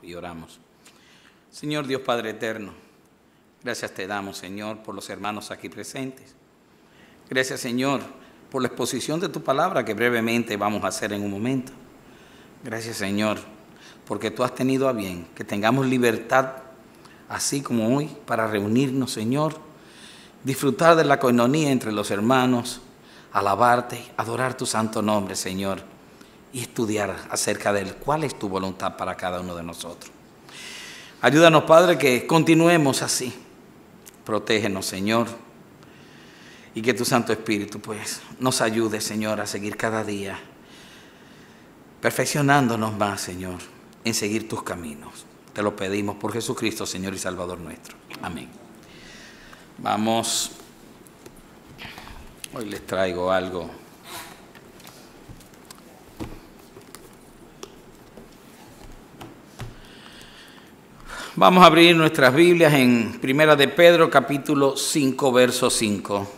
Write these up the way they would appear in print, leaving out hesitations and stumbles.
Y oramos. Señor Dios Padre eterno, gracias te damos, Señor, por los hermanos aquí presentes. Gracias, Señor, por la exposición de tu palabra que brevemente vamos a hacer en un momento. Gracias, Señor, porque tú has tenido a bien que tengamos libertad, así como hoy, para reunirnos, Señor, disfrutar de la coinonía entre los hermanos, alabarte, adorar tu santo nombre, Señor, y estudiar acerca de cuál es tu voluntad para cada uno de nosotros. Ayúdanos, Padre, que continuemos así. Protégenos, Señor, y que tu Santo Espíritu, pues, nos ayude, Señor, a seguir cada día, perfeccionándonos más, Señor, en seguir tus caminos. Te lo pedimos por Jesucristo, Señor y Salvador nuestro. Amén. Vamos, hoy les traigo algo. Vamos a abrir nuestras Biblias en Primera de Pedro, capítulo 5, verso 5.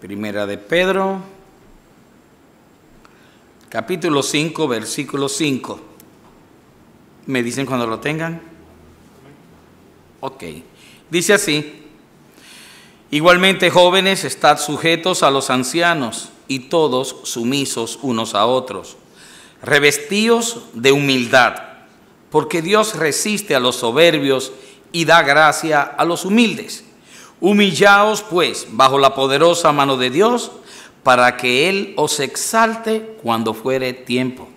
Primera de Pedro, capítulo 5, versículo 5. ¿Me dicen cuando lo tengan? Ok. Dice así: igualmente, jóvenes, estad sujetos a los ancianos, y todos sumisos unos a otros, revestidos de humildad, porque Dios resiste a los soberbios y da gracia a los humildes. Humillaos, pues, bajo la poderosa mano de Dios, para que Él os exalte cuando fuere tiempo.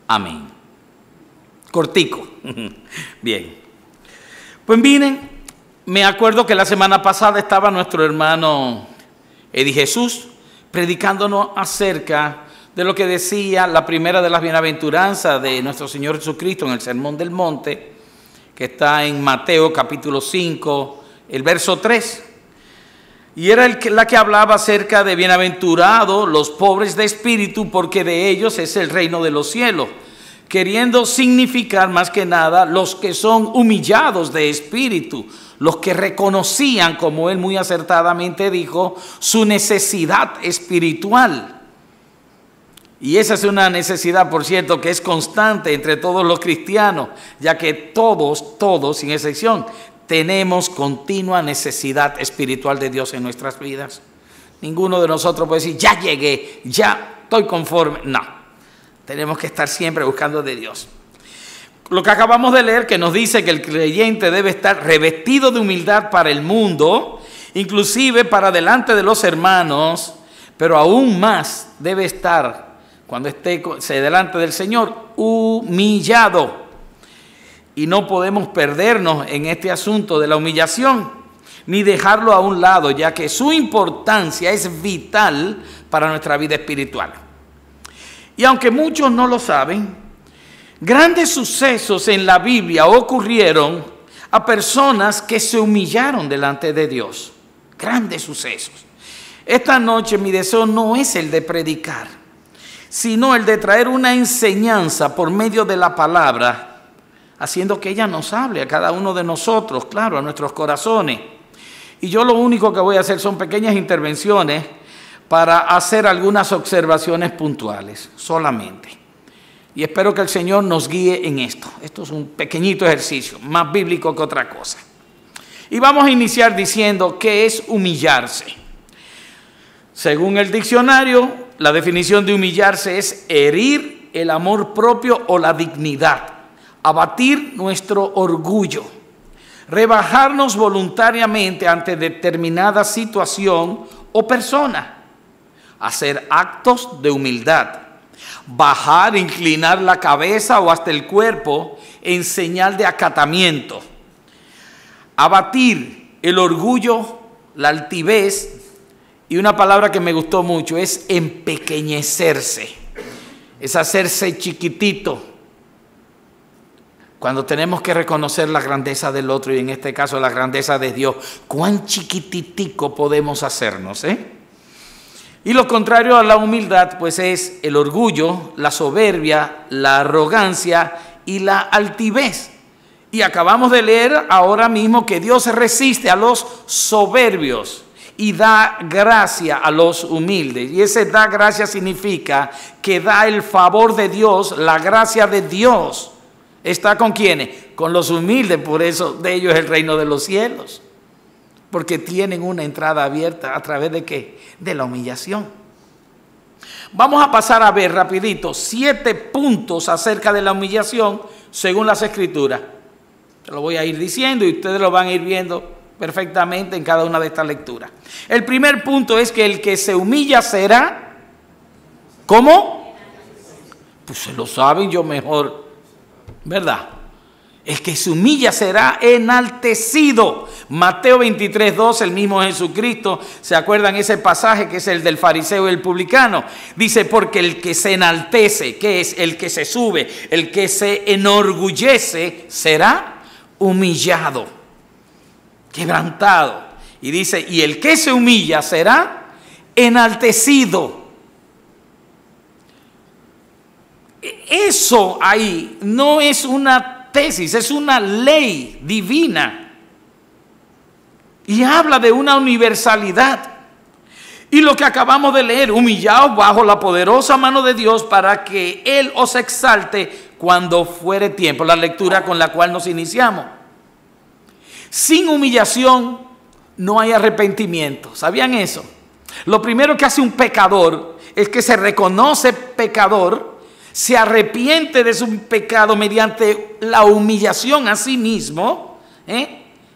Amén. Cortico. Bien. Pues miren, me acuerdo que la semana pasada estaba nuestro hermano Eddie Jesús predicándonos acerca de lo que decía la primera de las bienaventuranzas de nuestro Señor Jesucristo en el Sermón del Monte, que está en Mateo capítulo 5, el verso 3. Y era la que hablaba acerca de bienaventurados los pobres de espíritu, porque de ellos es el reino de los cielos, queriendo significar más que nada los que son humillados de espíritu, los que reconocían, como él muy acertadamente dijo, su necesidad espiritual. Y esa es una necesidad, por cierto, que es constante entre todos los cristianos, ya que todos, sin excepción, tenemos continua necesidad espiritual de Dios en nuestras vidas. Ninguno de nosotros puede decir, ya llegué, ya estoy conforme. No, tenemos que estar siempre buscando de Dios. Lo que acabamos de leer, que nos dice que el creyente debe estar revestido de humildad para el mundo, inclusive para delante de los hermanos, pero aún más debe estar, cuando esté delante del Señor, humillado. Y no podemos perdernos en este asunto de la humillación, ni dejarlo a un lado, ya que su importancia es vital para nuestra vida espiritual. Y aunque muchos no lo saben, grandes sucesos en la Biblia ocurrieron a personas que se humillaron delante de Dios. Grandes sucesos. Esta noche mi deseo no es el de predicar, sino el de traer una enseñanza por medio de la palabra, haciendo que ella nos hable a cada uno de nosotros, claro, a nuestros corazones. Y yo lo único que voy a hacer son pequeñas intervenciones para hacer algunas observaciones puntuales, solamente. Y espero que el Señor nos guíe en esto. Esto es un pequeñito ejercicio, más bíblico que otra cosa. Y vamos a iniciar diciendo qué es humillarse. Según el diccionario, la definición de humillarse es herir el amor propio o la dignidad, abatir nuestro orgullo, rebajarnos voluntariamente ante determinada situación o persona, hacer actos de humildad, bajar, inclinar la cabeza o hasta el cuerpo en señal de acatamiento, abatir el orgullo, la altivez, y una palabra que me gustó mucho es empequeñecerse, es hacerse chiquitito, cuando tenemos que reconocer la grandeza del otro y en este caso la grandeza de Dios. ¿Cuán chiquititico podemos hacernos, Y lo contrario a la humildad, pues es el orgullo, la soberbia, la arrogancia y la altivez. Y acabamos de leer ahora mismo que Dios resiste a los soberbios y da gracia a los humildes. Y ese da gracia significa que da el favor de Dios, la gracia de Dios. ¿Está con quiénes? Con los humildes, por eso de ellos es el reino de los cielos. Porque tienen una entrada abierta, ¿a través de qué? De la humillación. Vamos a pasar a ver rapidito 7 puntos acerca de la humillación según las Escrituras. Se lo voy a ir diciendo y ustedes lo van a ir viendo perfectamente en cada una de estas lecturas. El primer punto es que el que se humilla será, ¿cómo? Pues se lo saben, yo mejor, ¿verdad? El que se humilla será enaltecido. Mateo 23:2, el mismo Jesucristo, ¿se acuerdan ese pasaje que es el del fariseo y el publicano? Dice, porque el que se enaltece, que es el que se sube, el que se enorgullece, será humillado, quebrantado. Y dice, y el que se humilla será enaltecido. Eso ahí no es una tesis, es una ley divina. Y habla de una universalidad. Y lo que acabamos de leer, humillaos bajo la poderosa mano de Dios para que Él os exalte cuando fuere tiempo. La lectura con la cual nos iniciamos. Sin humillación no hay arrepentimiento. ¿Sabían eso? Lo primero que hace un pecador es que se reconoce pecador, se arrepiente de su pecado mediante la humillación a sí mismo.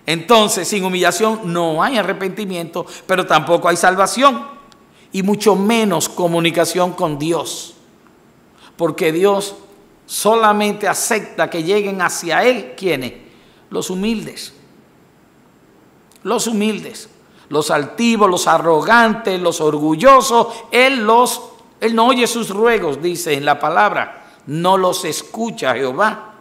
Entonces, sin humillación no hay arrepentimiento, pero tampoco hay salvación. Y mucho menos comunicación con Dios. Porque Dios solamente acepta que lleguen hacia Él, ¿quiénes? Los humildes. Los humildes. Los altivos, los arrogantes, los orgullosos, Él no oye sus ruegos, dice en la palabra. No los escucha Jehová.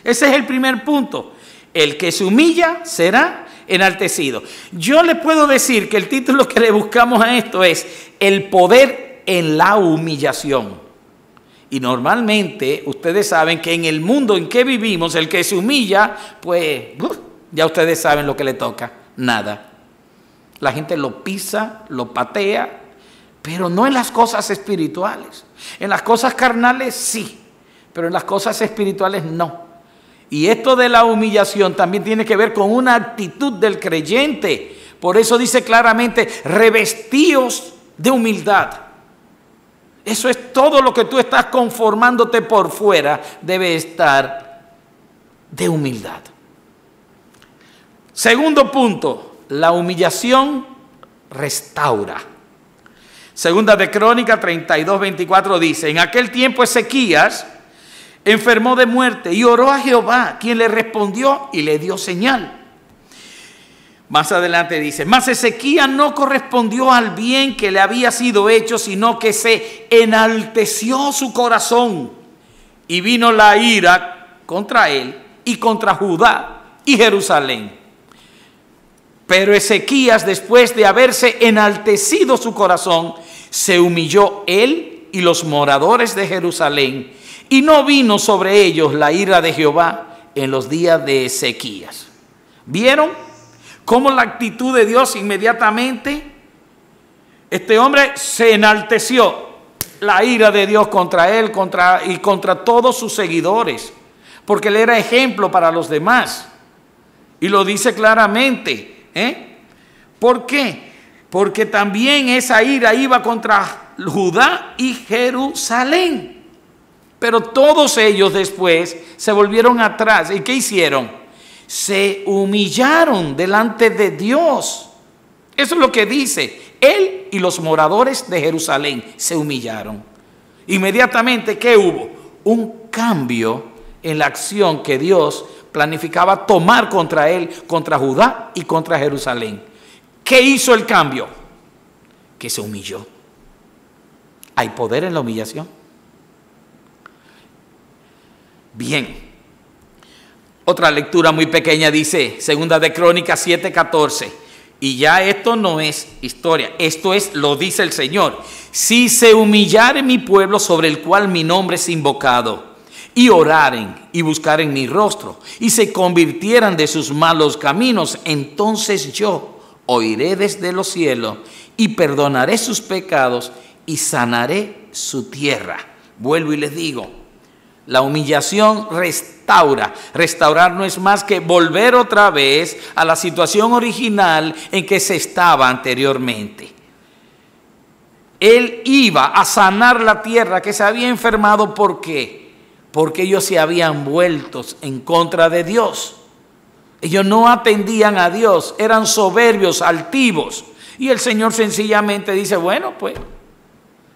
Ese es el primer punto. El que se humilla será enaltecido. Yo le puedo decir que el título que le buscamos a esto es el poder en la humillación. Y normalmente ustedes saben que en el mundo en que vivimos, el que se humilla, pues ya ustedes saben lo que le toca. Nada. La gente lo pisa, lo patea, pero no en las cosas espirituales. En las cosas carnales sí, pero en las cosas espirituales no. Y esto de la humillación también tiene que ver con una actitud del creyente. Por eso dice claramente, revestíos de humildad. Eso es todo lo que tú estás conformándote por fuera, debe estar de humildad. Segundo punto, la humillación restaura. Segunda de Crónicas 32:24 dice, en aquel tiempo Ezequías enfermó de muerte y oró a Jehová, quien le respondió y le dio señal. Más adelante dice, mas Ezequías no correspondió al bien que le había sido hecho, sino que se enalteció su corazón y vino la ira contra él y contra Judá y Jerusalén. Pero Ezequías, después de haberse enaltecido su corazón, se humilló él y los moradores de Jerusalén, y no vino sobre ellos la ira de Jehová en los días de Ezequías. ¿Vieron cómo la actitud de Dios inmediatamente? Este hombre se enalteció, la ira de Dios contra él y contra todos sus seguidores, porque él era ejemplo para los demás. Y lo dice claramente. ¿Por qué? Porque también esa ira iba contra Judá y Jerusalén. Pero todos ellos después se volvieron atrás. ¿Y qué hicieron? Se humillaron delante de Dios. Eso es lo que dice. Él y los moradores de Jerusalén se humillaron. Inmediatamente, ¿qué hubo? Un cambio en la acción que Dios planificaba tomar contra él, contra Judá y contra Jerusalén. ¿Qué hizo el cambio? Que se humilló. ¿Hay poder en la humillación? Bien. Otra lectura muy pequeña dice, Segunda de Crónicas 7:14. Y ya esto no es historia, esto es, lo dice el Señor. Si se humillare mi pueblo sobre el cual mi nombre es invocado, y oraren y buscaren mi rostro, y se convirtieran de sus malos caminos, entonces yo oiré desde los cielos y perdonaré sus pecados y sanaré su tierra. Vuelvo y les digo, la humillación restaura. Restaurar no es más que volver otra vez a la situación original en que se estaba anteriormente. Él iba a sanar la tierra que se había enfermado. ¿Por qué? Porque ellos se habían vuelto en contra de Dios. Ellos no atendían a Dios, eran soberbios, altivos. Y el Señor sencillamente dice, bueno, pues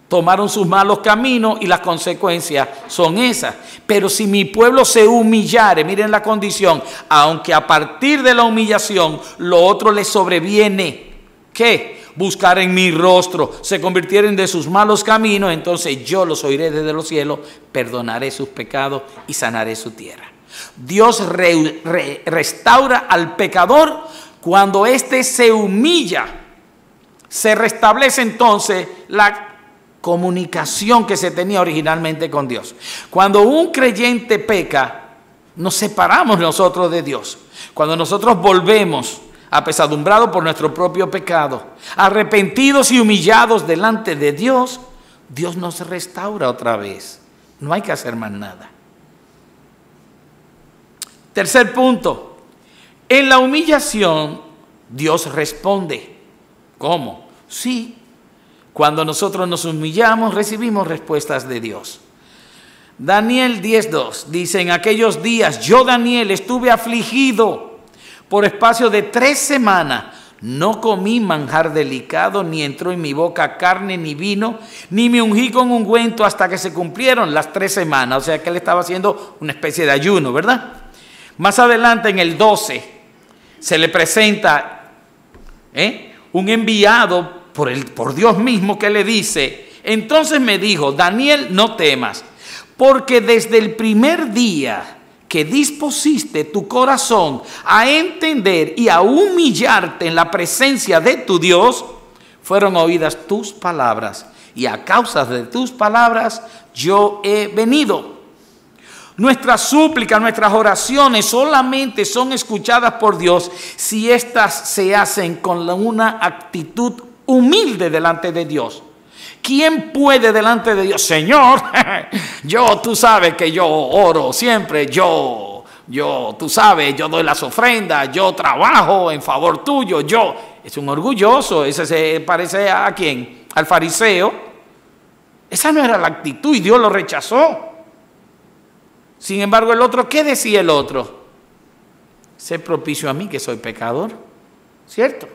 tomaron sus malos caminos y las consecuencias son esas. Pero si mi pueblo se humillare, miren la condición, aunque a partir de la humillación lo otro les sobreviene, ¿qué? Buscar en mi rostro, se convirtieren de sus malos caminos, entonces yo los oiré desde los cielos, perdonaré sus pecados y sanaré su tierra. Dios restaura al pecador cuando éste se humilla. Se restablece entonces la comunicación que se tenía originalmente con Dios. Cuando un creyente peca, nos separamos nosotros de Dios. Cuando nosotros volvemos apesadumbrados por nuestro propio pecado, arrepentidos y humillados delante de Dios, Dios nos restaura otra vez. No hay que hacer más nada. Tercer punto, en la humillación Dios responde. ¿Cómo? Sí, cuando nosotros nos humillamos recibimos respuestas de Dios. Daniel 10:2 dice, en aquellos días yo, Daniel, estuve afligido por espacio de 3 semanas. No comí manjar delicado, ni entró en mi boca carne ni vino, ni me ungí con ungüento hasta que se cumplieron las 3 semanas. O sea que él estaba haciendo una especie de ayuno, ¿verdad? Más adelante en el 12 se le presenta un enviado por Dios mismo que le dice, entonces me dijo, Daniel, no temas, porque desde el primer día que dispusiste tu corazón a entender y a humillarte en la presencia de tu Dios, fueron oídas tus palabras, y a causa de tus palabras yo he venido. Nuestras súplicas, nuestras oraciones solamente son escuchadas por Dios si éstas se hacen con una actitud humilde delante de Dios. ¿Quién puede delante de Dios? Señor, tú sabes que yo oro siempre, tú sabes, yo doy las ofrendas, yo trabajo en favor tuyo, Es un orgulloso, ese se parece ¿a quién? Al fariseo. Esa no era la actitud y Dios lo rechazó. Sin embargo, el otro, ¿qué decía el otro? Sé propicio a mí que soy pecador, ¿cierto?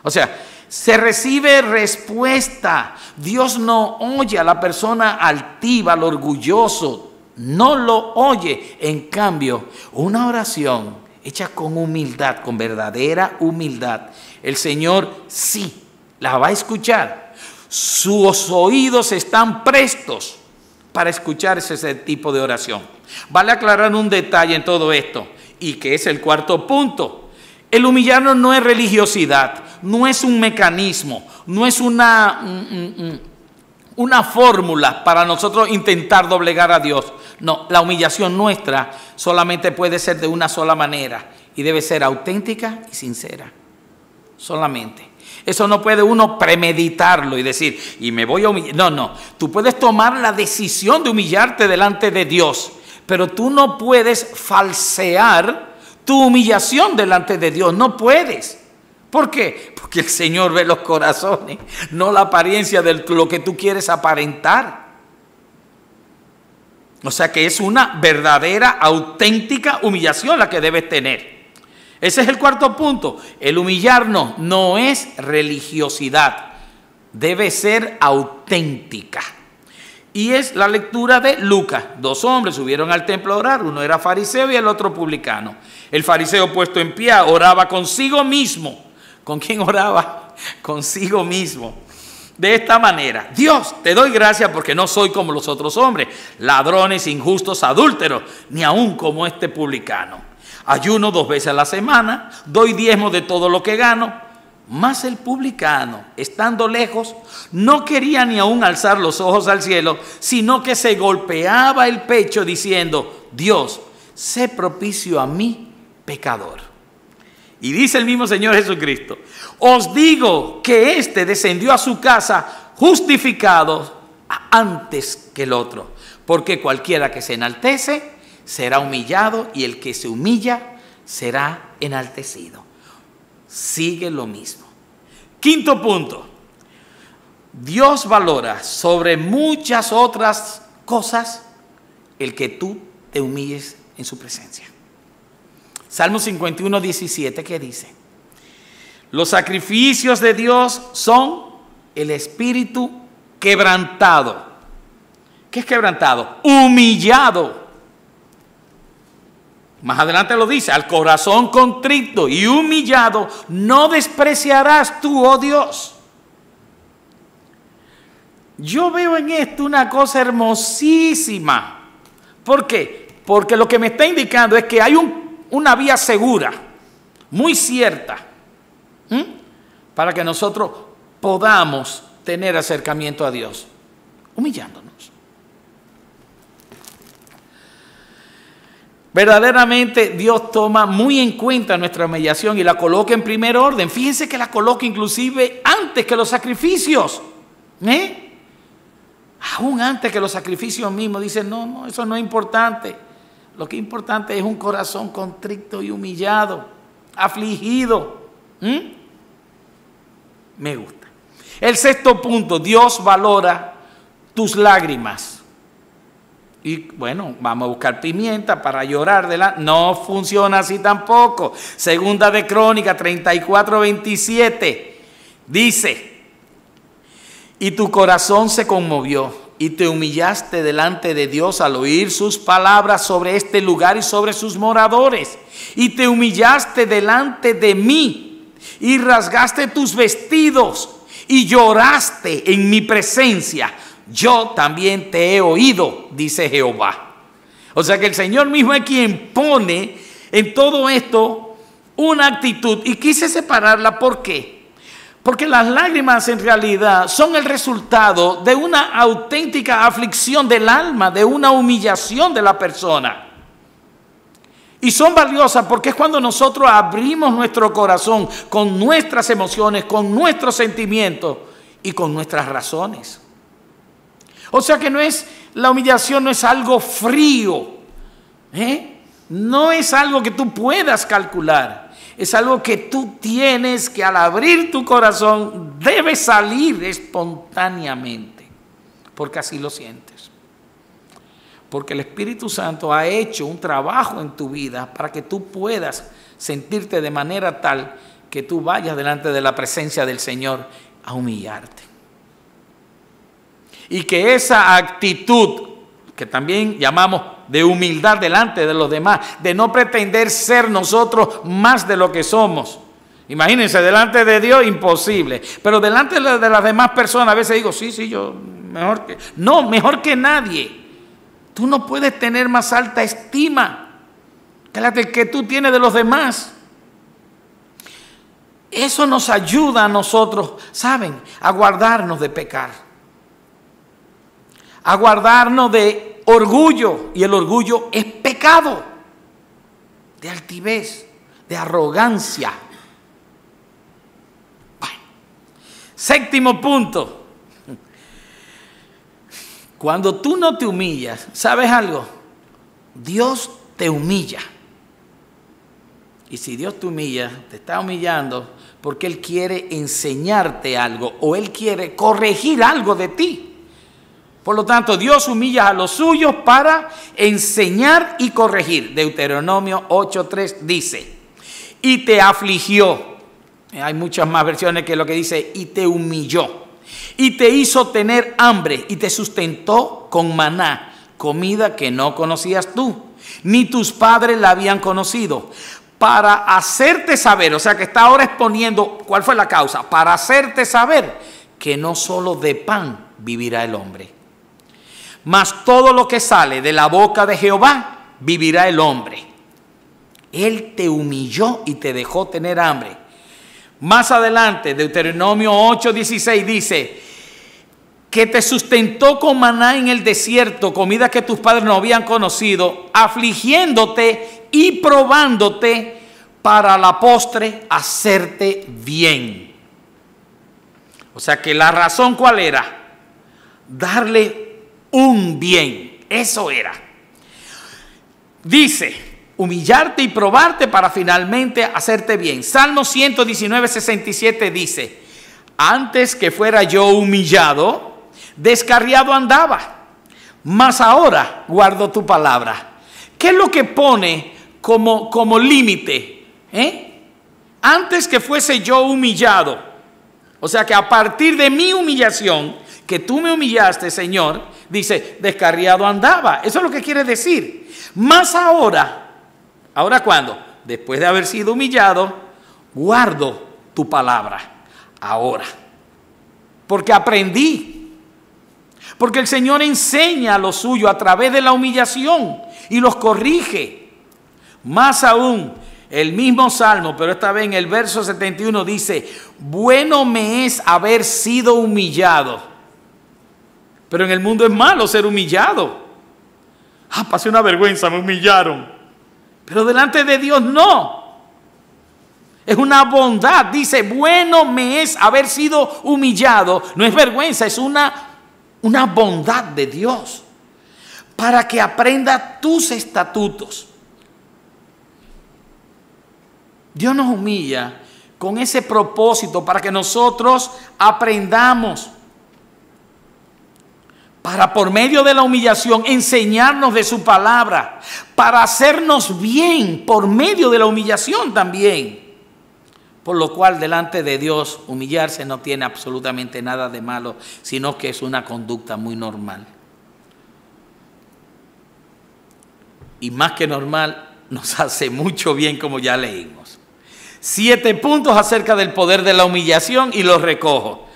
O sea, se recibe respuesta. Dios no oye a la persona altiva, al orgulloso, no lo oye. En cambio, una oración hecha con humildad, con verdadera humildad, el Señor sí la va a escuchar. Sus oídos están prestos para escuchar ese tipo de oración. Vale aclarar un detalle en todo esto, y que es el cuarto punto. El humillarnos no es religiosidad, no es un mecanismo, no es una fórmula para nosotros intentar doblegar a Dios. No, la humillación nuestra solamente puede ser de una sola manera, y debe ser auténtica y sincera. Solamente. Eso no puede uno premeditarlo y decir, y me voy a humillar. No. Tú puedes tomar la decisión de humillarte delante de Dios, pero tú no puedes falsear tu humillación delante de Dios. No puedes. ¿Por qué? Porque el Señor ve los corazones, no la apariencia de lo que tú quieres aparentar. O sea que es una verdadera, auténtica humillación la que debes tener. Ese es el cuarto punto. El humillarnos no es religiosidad, debe ser auténtica. Y es la lectura de Lucas. 2 hombres subieron al templo a orar, uno era fariseo y el otro publicano. El fariseo, puesto en pie, oraba consigo mismo. ¿Con quién oraba? Consigo mismo. De esta manera: Dios, te doy gracias porque no soy como los otros hombres, ladrones, injustos, adúlteros, ni aun como este publicano. Ayuno 2 veces a la semana, doy diezmo de todo lo que gano. Mas el publicano, estando lejos, no quería ni aún alzar los ojos al cielo, sino que se golpeaba el pecho diciendo: Dios, sé propicio a mí, pecador. Y dice el mismo Señor Jesucristo: os digo que éste descendió a su casa justificado antes que el otro. Porque cualquiera que se enaltece será humillado, y el que se humilla será enaltecido. Sigue lo mismo. Quinto punto. Dios valora sobre muchas otras cosas el que tú te humilles en su presencia. Salmo 51, 17, ¿qué dice? Los sacrificios de Dios son el espíritu quebrantado. ¿Qué es quebrantado? Humillado. Más adelante lo dice: al corazón contrito y humillado no despreciarás tú, oh Dios. Yo veo en esto una cosa hermosísima. ¿Por qué? Porque lo que me está indicando es que hay una vía segura, muy cierta, para que nosotros podamos tener acercamiento a Dios, humillándonos. Verdaderamente Dios toma muy en cuenta nuestra humillación y la coloca en primer orden. Fíjense que la coloca inclusive antes que los sacrificios. Aún antes que los sacrificios mismos. Dice: no, eso no es importante. Lo que es importante es un corazón contrito y humillado, afligido. Me gusta. El sexto punto: Dios valora tus lágrimas. Y bueno, vamos a buscar pimienta para llorar no funciona así tampoco. Segunda de Crónicas 34, 27 dice: y tu corazón se conmovió y te humillaste delante de Dios al oír sus palabras sobre este lugar y sobre sus moradores. Y te humillaste delante de mí y rasgaste tus vestidos y lloraste en mi presencia. Yo también te he oído, dice Jehová. O sea que el Señor mismo es quien pone en todo esto una actitud. Y quise separarla, ¿por qué? Porque las lágrimas en realidad son el resultado de una auténtica aflicción del alma, de una humillación de la persona. Y son valiosas porque es cuando nosotros abrimos nuestro corazón con nuestras emociones, con nuestros sentimientos y con nuestras razones. O sea que la humillación no es algo frío, no es algo que tú puedas calcular, es algo que tú tienes que, al abrir tu corazón, debe salir espontáneamente, porque así lo sientes. Porque el Espíritu Santo ha hecho un trabajo en tu vida para que tú puedas sentirte de manera tal que tú vayas delante de la presencia del Señor a humillarte. Y que esa actitud, que también llamamos de humildad delante de los demás, de no pretender ser nosotros más de lo que somos. Imagínense, delante de Dios imposible, pero delante de las demás personas a veces digo: sí, yo mejor que nadie. Tú no puedes tener más alta estima que la que tú tienes de los demás. Eso nos ayuda a nosotros, ¿saben?, a guardarnos de pecar, a guardarnos de orgullo, y el orgullo es pecado, de altivez, de arrogancia. Bueno, séptimo punto: cuando tú no te humillas, ¿sabes algo? Dios te humilla. Y si Dios te humilla, te está humillando porque Él quiere enseñarte algo o Él quiere corregir algo de ti. Por lo tanto, Dios humilla a los suyos para enseñar y corregir. Deuteronomio 8:3 dice: y te afligió. Hay muchas más versiones que lo que dice: y te humilló. Y te hizo tener hambre y te sustentó con maná, comida que no conocías tú, ni tus padres la habían conocido, para hacerte saber. O sea que está ahora exponiendo cuál fue la causa. Para hacerte saber que no solo de pan vivirá el hombre, mas todo lo que sale de la boca de Jehová vivirá el hombre. Él te humilló y te dejó tener hambre. Más adelante, Deuteronomio 8:16 dice: que te sustentó con maná en el desierto, comida que tus padres no habían conocido, afligiéndote y probándote para la postre hacerte bien. O sea que la razón, ¿cuál era? Darle un bien. Eso era. Dice, humillarte y probarte para finalmente hacerte bien. Salmo 119, 67 dice, antes que fuera yo humillado, descarriado andaba, mas ahora guardo tu palabra. ¿Qué es lo que pone como límite? Antes que fuese yo humillado. O sea que a partir de mi humillación, que tú me humillaste, Señor, dice, descarriado andaba. Eso es lo que quiere decir. Más ahora, ¿ahora cuándo? Después de haber sido humillado, guardo tu palabra. Ahora. Porque aprendí. Porque el Señor enseña lo suyo a través de la humillación y los corrige. Más aún, el mismo Salmo, pero esta vez en el verso 71 dice, bueno me es haber sido humillado. Pero en el mundo es malo ser humillado. Pasé una vergüenza, me humillaron. Pero delante de Dios no. Es una bondad. Dice, bueno me es haber sido humillado. No es vergüenza, es una bondad de Dios. Para que aprenda tus estatutos. Dios nos humilla con ese propósito para que nosotros aprendamos. Para por medio de la humillación enseñarnos de su palabra. Para hacernos bien por medio de la humillación también. Por lo cual delante de Dios humillarse no tiene absolutamente nada de malo, sino que es una conducta muy normal. Y más que normal, nos hace mucho bien, como ya leímos. 7 puntos acerca del poder de la humillación y los recojo.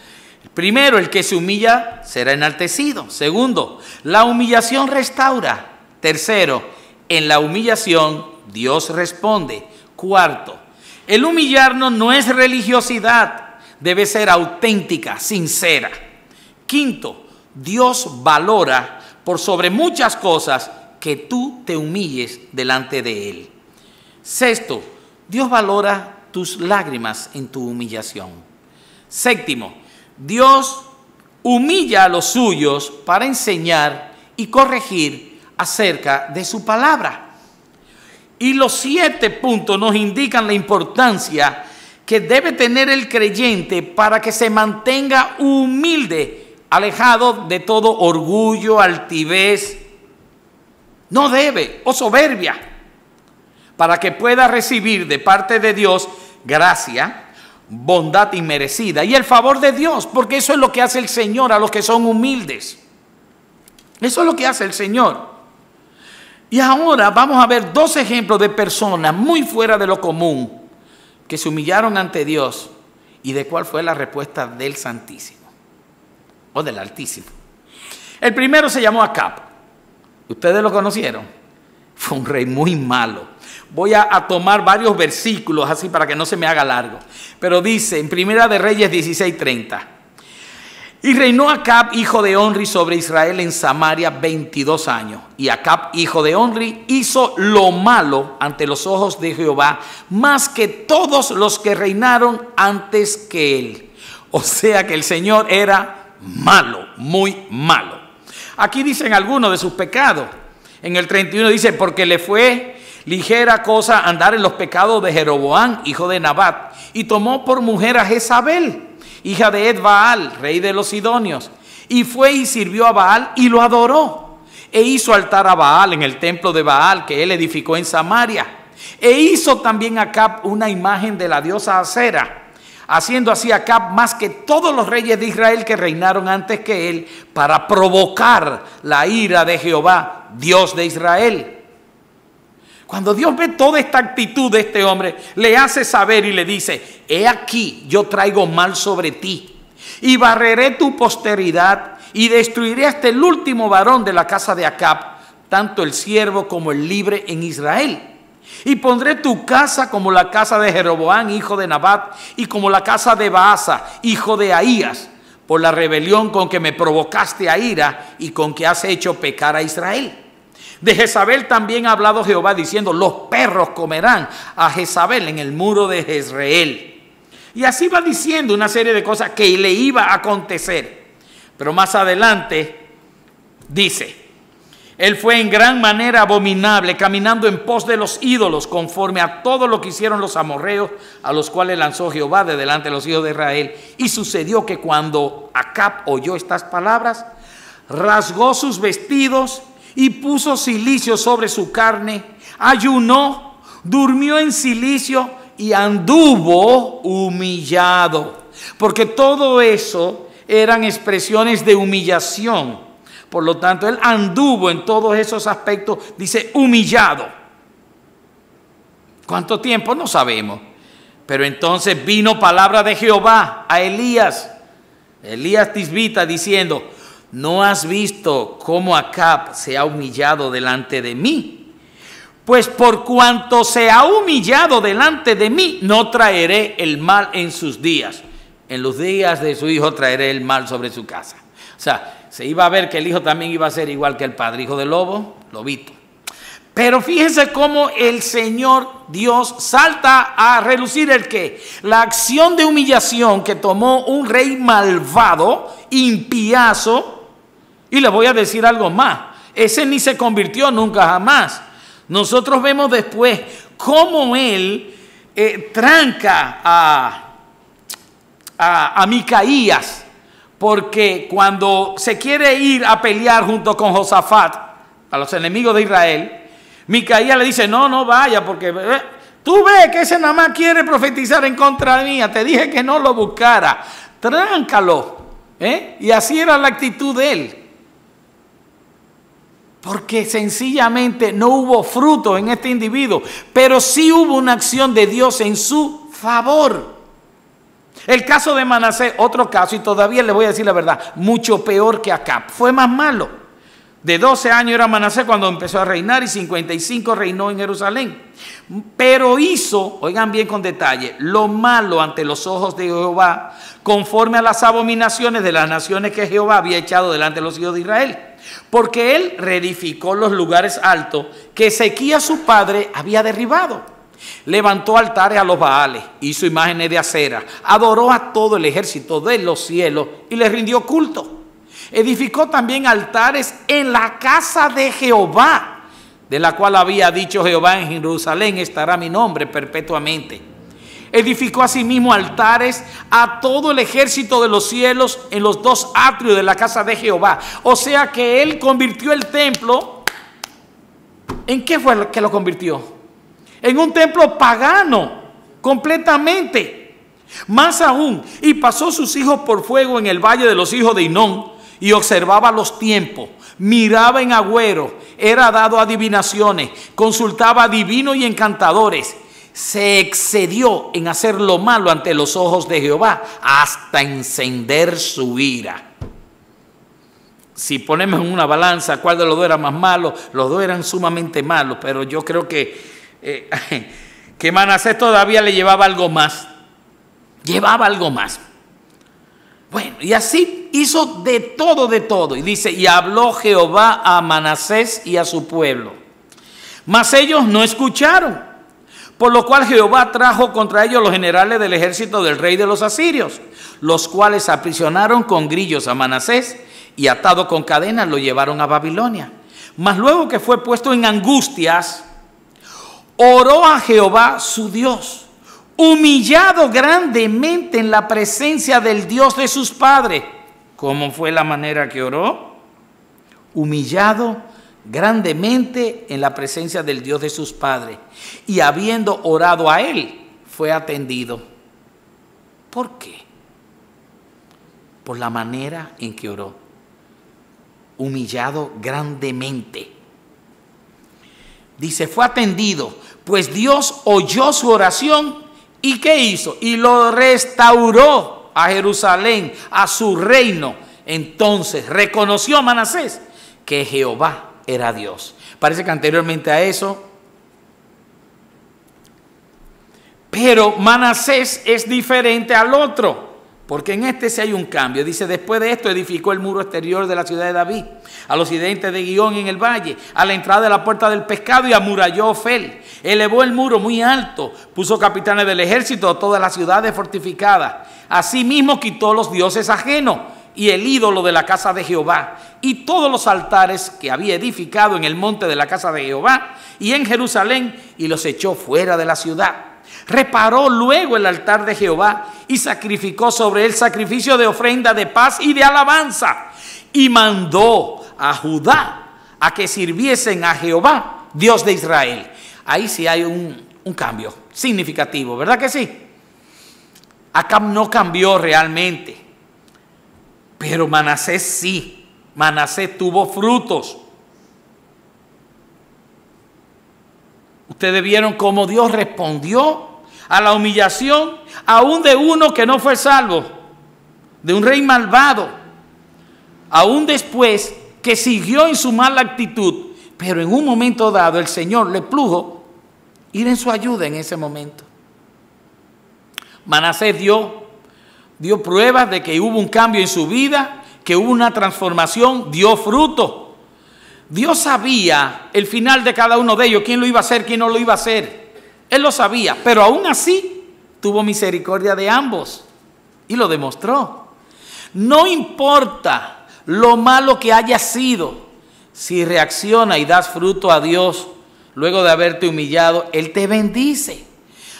Primero, el que se humilla será enaltecido. Segundo, la humillación restaura. Tercero, en la humillación Dios responde. Cuarto, el humillarnos no es religiosidad, debe ser auténtica, sincera. Quinto, Dios valora por sobre muchas cosas que tú te humilles delante de Él. Sexto, Dios valora tus lágrimas en tu humillación. Séptimo, Dios humilla a los suyos para enseñar y corregir acerca de su palabra. Y los 7 puntos nos indican la importancia que debe tener el creyente para que se mantenga humilde, alejado de todo orgullo, altivez. No debe, o soberbia, para que pueda recibir de parte de Dios gracia, bondad inmerecida y el favor de Dios, porque eso es lo que hace el Señor a los que son humildes. Eso es lo que hace el Señor. Y ahora vamos a ver 2 ejemplos de personas muy fuera de lo común que se humillaron ante Dios y de cuál fue la respuesta del Santísimo o del Altísimo. El primero se llamó Acab. ¿Ustedes lo conocieron? Fue un rey muy malo. Voy a tomar varios versículos así para que no se me haga largo. Pero dice en Primera de Reyes 16:30. Y reinó Acab, hijo de Onri, sobre Israel en Samaria 22 años. Y Acab, hijo de Onri, hizo lo malo ante los ojos de Jehová, más que todos los que reinaron antes que él. O sea que el Señor era malo, muy malo. Aquí dicen algunos de sus pecados. En el 31 dice, porque le fue ligera cosa andar en los pecados de Jeroboam, hijo de Nabat, y tomó por mujer a Jezabel, hija de Ed-Baal, rey de los Sidonios, y fue y sirvió a Baal y lo adoró, e hizo altar a Baal en el templo de Baal que él edificó en Samaria, e hizo también Acab una imagen de la diosa Acera, haciendo así Acab más que todos los reyes de Israel que reinaron antes que él, para provocar la ira de Jehová, Dios de Israel. Cuando Dios ve toda esta actitud de este hombre, le hace saber y le dice, he aquí yo traigo mal sobre ti y barreré tu posteridad y destruiré hasta el último varón de la casa de Acab, tanto el siervo como el libre en Israel. Y pondré tu casa como la casa de Jeroboam, hijo de Nabat, y como la casa de Baasa, hijo de Ahías, por la rebelión con que me provocaste a ira y con que has hecho pecar a Israel. De Jezabel también ha hablado Jehová diciendo, los perros comerán a Jezabel en el muro de Jezreel. Y así va diciendo una serie de cosas que le iba a acontecer. Pero más adelante dice, él fue en gran manera abominable, caminando en pos de los ídolos, conforme a todo lo que hicieron los amorreos, a los cuales lanzó Jehová de delante de los hijos de Israel. Y sucedió que cuando Acab oyó estas palabras, rasgó sus vestidos y puso cilicio sobre su carne, ayunó, durmió en cilicio y anduvo humillado. Porque todo eso eran expresiones de humillación. Por lo tanto, él anduvo en todos esos aspectos, dice, humillado. ¿Cuánto tiempo? No sabemos. Pero entonces vino palabra de Jehová a Elías Tisbita, diciendo, ¿no has visto cómo Acab se ha humillado delante de mí? Pues por cuanto se ha humillado delante de mí, no traeré el mal en sus días. En los días de su hijo traeré el mal sobre su casa. O sea, se iba a ver que el hijo también iba a ser igual que el padre, hijo de lobo, lobito. Pero fíjense cómo el Señor Dios salta a relucir el que la acción de humillación que tomó un rey malvado, impíazo. Y les voy a decir algo más, ese ni se convirtió nunca jamás. Nosotros vemos después cómo él tranca a Micaías, porque cuando se quiere ir a pelear junto con Josafat a los enemigos de Israel, Micaías le dice, no vaya, porque tú ves que ese nada más quiere profetizar en contra mía, te dije que no lo buscara, tráncalo. Y así era la actitud de él. Porque sencillamente no hubo fruto en este individuo, pero sí hubo una acción de Dios en su favor. El caso de Manasés, otro caso, y todavía le voy a decir la verdad, mucho peor que Acab, fue más malo. De 12 años era Manasés cuando empezó a reinar y 55 reinó en Jerusalén. Pero hizo, oigan bien con detalle, lo malo ante los ojos de Jehová, conforme a las abominaciones de las naciones que Jehová había echado delante de los hijos de Israel. Porque él reedificó los lugares altos que Ezequías su padre había derribado. Levantó altares a los Baales, hizo imágenes de acera, adoró a todo el ejército de los cielos y le rindió culto. Edificó también altares en la casa de Jehová, de la cual había dicho Jehová, en Jerusalén estará mi nombre perpetuamente. Edificó asimismo altares a todo el ejército de los cielos en los dos atrios de la casa de Jehová. O sea que él convirtió el templo. ¿En qué fue que lo convirtió? En un templo pagano, completamente. Más aún, y pasó sus hijos por fuego en el valle de los hijos de Hinón, y observaba los tiempos, miraba en agüero, era dado a adivinaciones, consultaba a divinos y encantadores. Se excedió en hacer lo malo ante los ojos de Jehová hasta encender su ira. Si ponemos en una balanza cuál de los dos era más malo, los dos eran sumamente malos, pero yo creo que Manasés todavía le llevaba algo más. Llevaba algo más. Bueno, y así hizo de todo. Y dice, y habló Jehová a Manasés y a su pueblo. Mas ellos no escucharon. Por lo cual Jehová trajo contra ellos los generales del ejército del rey de los asirios, los cuales aprisionaron con grillos a Manasés y atado con cadenas lo llevaron a Babilonia. Mas luego que fue puesto en angustias, oró a Jehová su Dios, humillado grandemente en la presencia del Dios de sus padres. ¿Cómo fue la manera que oró? Humillado grandemente en la presencia del Dios de sus padres, y habiendo orado a él, fue atendido. ¿Por qué? Por la manera en que oró. Humillado grandemente. Dice, fue atendido, pues Dios oyó su oración. ¿Y qué hizo? Y lo restauró a Jerusalén, a su reino. Entonces reconoció Manasés que Jehová era Dios. Parece que anteriormente a eso. Pero Manasés es diferente al otro. porque en este sí hay un cambio. Dice, después de esto edificó el muro exterior de la ciudad de David, al occidente de Gihón en el valle, a la entrada de la puerta del pescado, y amuralló Ofel. Elevó el muro muy alto, puso capitanes del ejército a todas las ciudades fortificadas. Asimismo quitó los dioses ajenos y el ídolo de la casa de Jehová, y todos los altares que había edificado en el monte de la casa de Jehová y en Jerusalén, y los echó fuera de la ciudad. Reparó luego el altar de Jehová y sacrificó sobre él sacrificio de ofrenda de paz y de alabanza, y mandó a Judá a que sirviesen a Jehová, Dios de Israel. Ahí sí hay un cambio significativo, ¿verdad que sí? Acab no cambió realmente, pero Manasés sí. Manasés tuvo frutos. Ustedes vieron cómo Dios respondió a la humillación, aún de uno que no fue salvo, de un rey malvado, aún después que siguió en su mala actitud, pero en un momento dado el Señor le plugo ir en su ayuda en ese momento. Manasés dio pruebas de que hubo un cambio en su vida, que hubo una transformación, dio fruto. Dios sabía el final de cada uno de ellos, quién lo iba a hacer, quién no lo iba a hacer. Él lo sabía, pero aún así tuvo misericordia de ambos y lo demostró. No importa lo malo que haya sido, si reacciona y das fruto a Dios luego de haberte humillado, Él te bendice.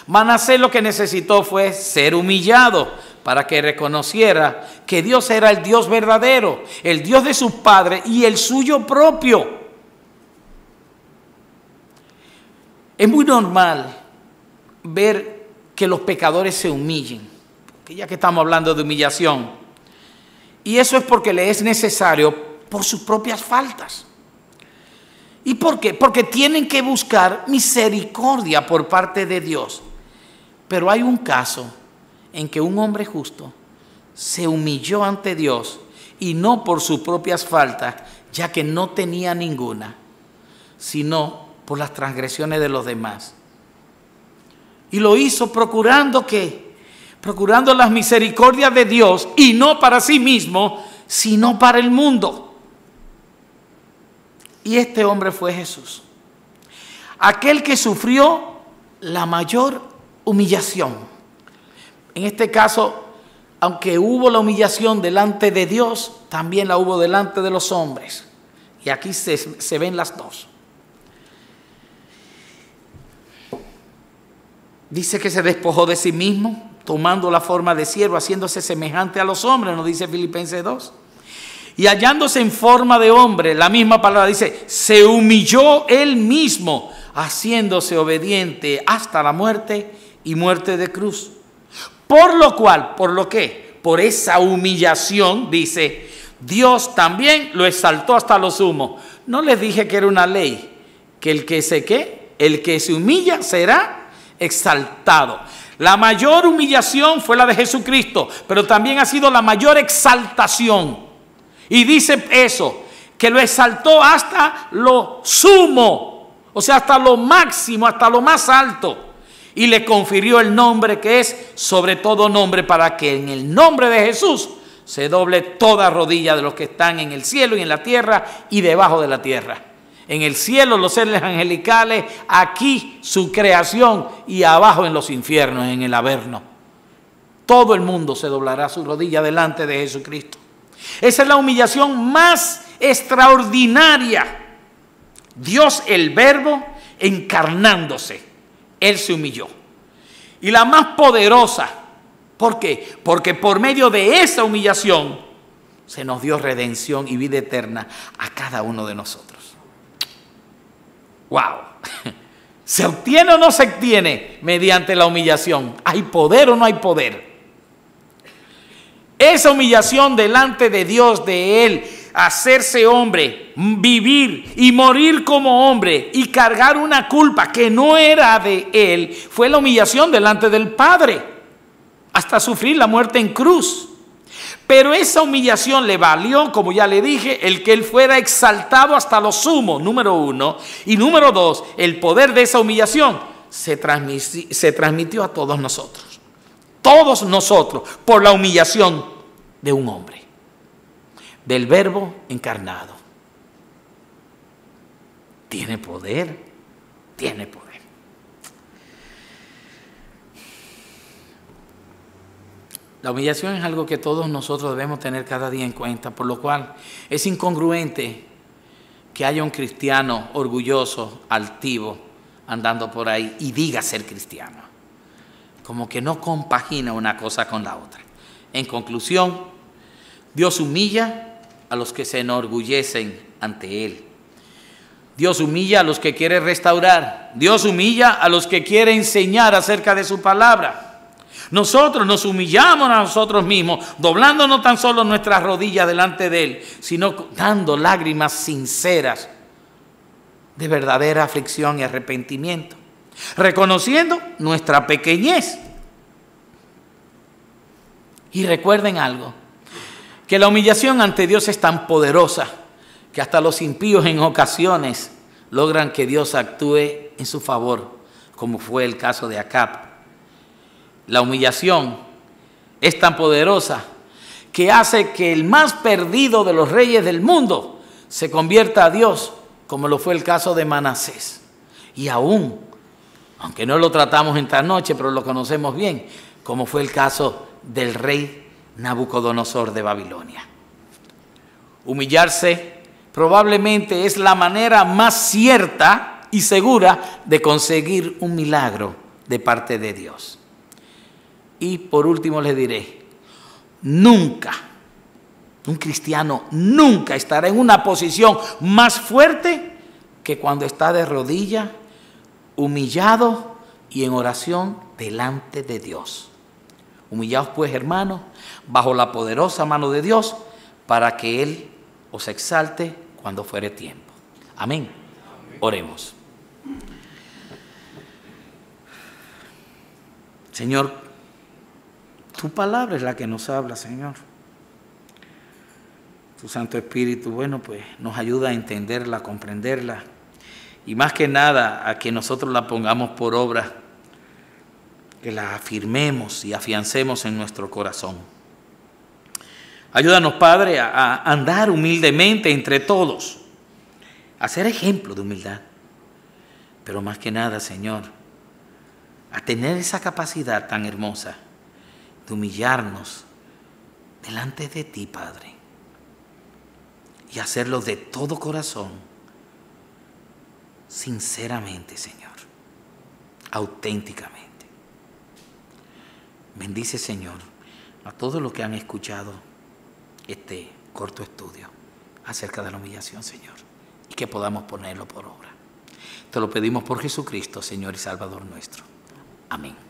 Manasés lo que necesitó fue ser humillado para que reconociera que Dios era el Dios verdadero, el Dios de sus padres y el suyo propio. Es muy normal ver que los pecadores se humillen, porque ya que estamos hablando de humillación, y eso es porque le es necesario por sus propias faltas. ¿Y por qué? Porque tienen que buscar misericordia por parte de Dios. Pero hay un caso en que un hombre justo se humilló ante Dios, y no por sus propias faltas, ya que no tenía ninguna, sino por las transgresiones de los demás. Y lo hizo procurando las misericordias de Dios, y no para sí mismo, sino para el mundo. Y este hombre fue Jesús, aquel que sufrió la mayor humillación. En este caso, aunque hubo la humillación delante de Dios, también la hubo delante de los hombres. Y aquí se ven las dos. Dice que se despojó de sí mismo, tomando la forma de siervo, haciéndose semejante a los hombres, nos dice Filipenses 2. Y hallándose en forma de hombre, la misma palabra dice, se humilló él mismo, haciéndose obediente hasta la muerte y muerte de cruz. Por lo cual, ¿por lo qué? Por esa humillación, dice, Dios también lo exaltó hasta lo sumo. No les dije que era una ley, que el que se humilla será exaltado. La mayor humillación fue la de Jesucristo, pero también ha sido la mayor exaltación. Y dice eso, que lo exaltó hasta lo sumo, o sea, hasta lo máximo, hasta lo más alto. Y le confirió el nombre que es sobre todo nombre, para que en el nombre de Jesús se doble toda rodilla de los que están en el cielo y en la tierra y debajo de la tierra. En el cielo los seres angelicales, aquí su creación, y abajo en los infiernos, en el averno. Todo el mundo se doblará su rodilla delante de Jesucristo. Esa es la humillación más extraordinaria. Dios, el Verbo, encarnándose, Él se humilló. Y la más poderosa, ¿por qué? Porque por medio de esa humillación se nos dio redención y vida eterna a cada uno de nosotros. ¡Wow! ¿Se obtiene o no se obtiene mediante la humillación? ¿Hay poder o no hay poder? Esa humillación delante de Dios, de Él, hacerse hombre, vivir y morir como hombre y cargar una culpa que no era de Él, fue la humillación delante del Padre, hasta sufrir la muerte en cruz. Pero esa humillación le valió, como ya le dije, el que Él fuera exaltado hasta lo sumo, número uno. Y número dos, el poder de esa humillación se transmitió a todos nosotros. todos nosotros, por la humillación de un hombre, del Verbo encarnado. Tiene poder, tiene poder. La humillación es algo que todos nosotros debemos tener cada día en cuenta, por lo cual es incongruente que haya un cristiano orgulloso, altivo, andando por ahí y diga ser cristiano. Como que no compagina una cosa con la otra. En conclusión, Dios humilla a los que se enorgullecen ante Él. Dios humilla a los que quiere restaurar. Dios humilla a los que quiere enseñar acerca de su palabra. Nosotros nos humillamos a nosotros mismos, doblando no tan solo nuestras rodillas delante de Él, sino dando lágrimas sinceras de verdadera aflicción y arrepentimiento, reconociendo nuestra pequeñez. Y recuerden algo, que la humillación ante Dios es tan poderosa que hasta los impíos en ocasiones logran que Dios actúe en su favor, como fue el caso de Acab. La humillación es tan poderosa que hace que el más perdido de los reyes del mundo se convierta a Dios, como lo fue el caso de Manasés. Y aún, aunque no lo tratamos esta noche, pero lo conocemos bien, como fue el caso del rey Nabucodonosor de Babilonia. Humillarse probablemente es la manera más cierta y segura de conseguir un milagro de parte de Dios. Y por último les diré, nunca, un cristiano nunca estará en una posición más fuerte que cuando está de rodillas, humillado y en oración delante de Dios. Humillaos pues, hermanos, bajo la poderosa mano de Dios, para que Él os exalte cuando fuere tiempo. Amén. Oremos. Señor, tu palabra es la que nos habla, Señor. Tu Santo Espíritu, bueno, pues nos ayuda a entenderla, a comprenderla. Y más que nada, a que nosotros la pongamos por obra, que la afirmemos y afiancemos en nuestro corazón. Ayúdanos, Padre, a andar humildemente entre todos, a ser ejemplo de humildad. Pero más que nada, Señor, a tener esa capacidad tan hermosa de humillarnos delante de ti, Padre, y hacerlo de todo corazón, sinceramente, Señor, auténticamente. Bendice, Señor, a todos los que han escuchado este corto estudio acerca de la humillación, Señor, y que podamos ponerlo por obra. Te lo pedimos por Jesucristo, Señor y Salvador nuestro. Amén.